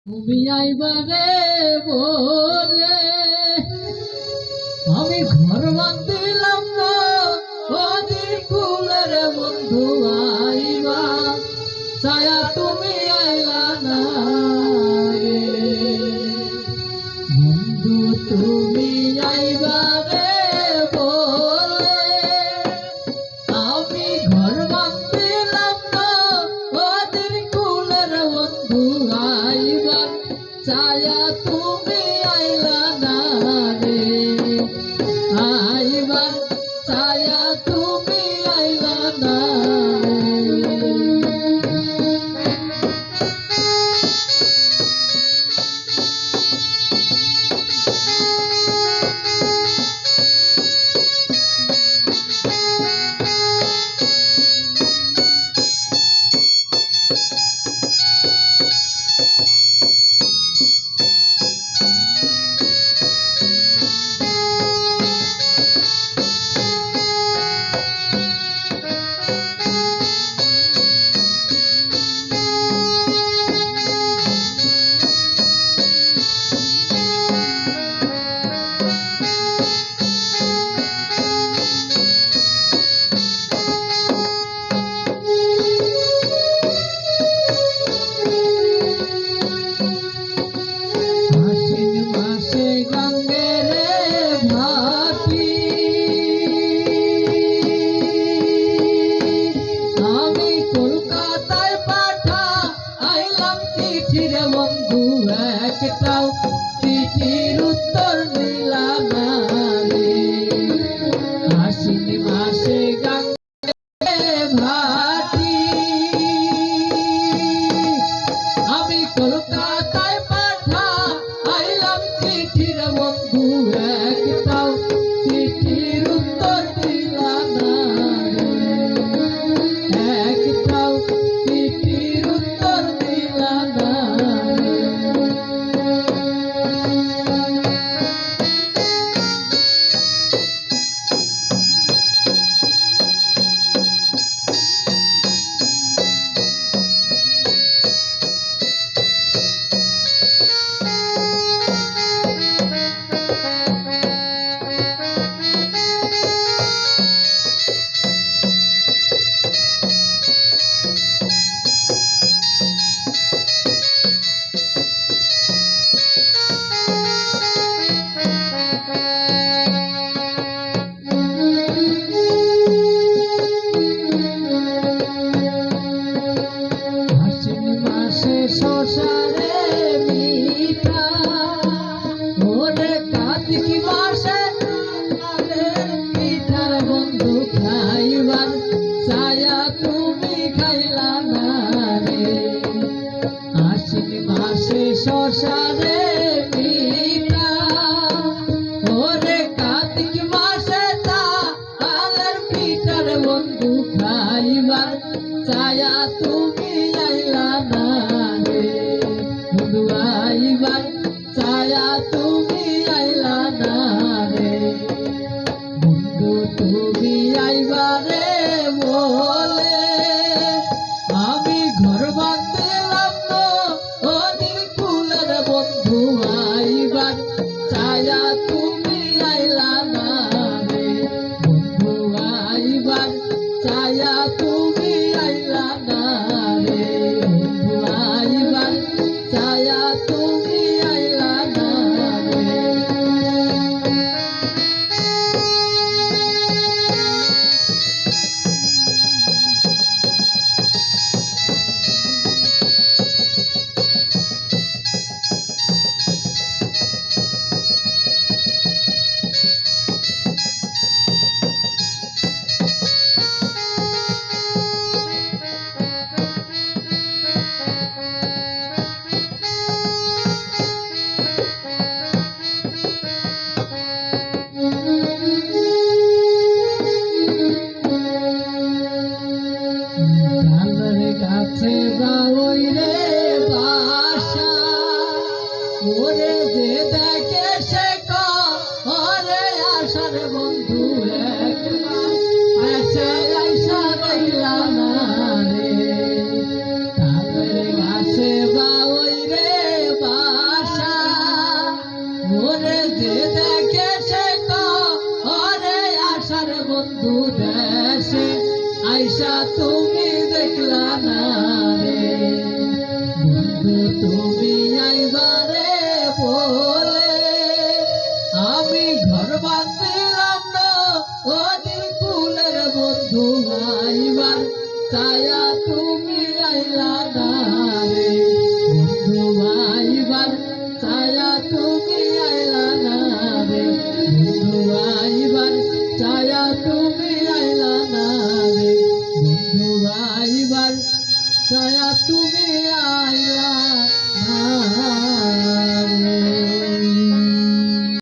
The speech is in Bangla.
তুমি আইবারে বলে আমি ঘর বাঁধিলাম না ওদের কুলের বন্ধু আইবা ছায়া তুমি আইলা না রে বন্ধু তুমি আইবারে বলে আমি ঘর বাঁধিলাম না ওদের কুলের বন্ধু আইবা ছায়া তুমি আইলা না রে আইবা ছায়া তুমি আইলা না বন্ধু একটাও চিঠির উত্তর দিলা না রে আশ্বিন মাসে গাঙ্গে ভাটি আমি কলকাতায় পাঠা আইলাম চিঠির বন্ধু একটাও চিঠির উত্তর দিলা না রে একটাও চিঠির উত্তর দিলা না শশারে মিঠা ওরে কার্তিক মাসে পিঠার বন্ধু খাইবার ছায়া তুমি খাইলা না রে আশ্বিন মাসে শশারে মিঠা ওরে কার্তিক মাসে তালের পিঠার বন্ধু খাইবার ছায়া তুমি আইলা না আইবার ছায়া তুমি আইলা না রে বন্ধু তুমি আইবারে বলে আমি ঘর বাঁধিলাম না ওদের কুলের বন্ধু আইবার ছায়া তুমি আইলা না রে বন্ধু আইবার ছায়া তুমি আইলা না রে বন্ধু আইবার ছায়া তুমি আইলা না রে গাছে বাউই রে বাসা ওরে যে দেখে সে করে আসার বন্ধু একবার এসে আইসা দেখলা না রে তালের গাছে বাউই রে আইসা তুমি দেখলা না রে বন্ধু তুমি আইবারে বলে আমি ঘর বাঁধলাম না ওদের কুলের বন্ধু আইবার ছায়া তুমি আইলা না রে বন্ধু আইবার ছায়া তুমি আইলা না রে বন্ধু আইবার ছায়া তুমি আইলা না রে বন্ধু আইবার ছায়া তুমি আইলা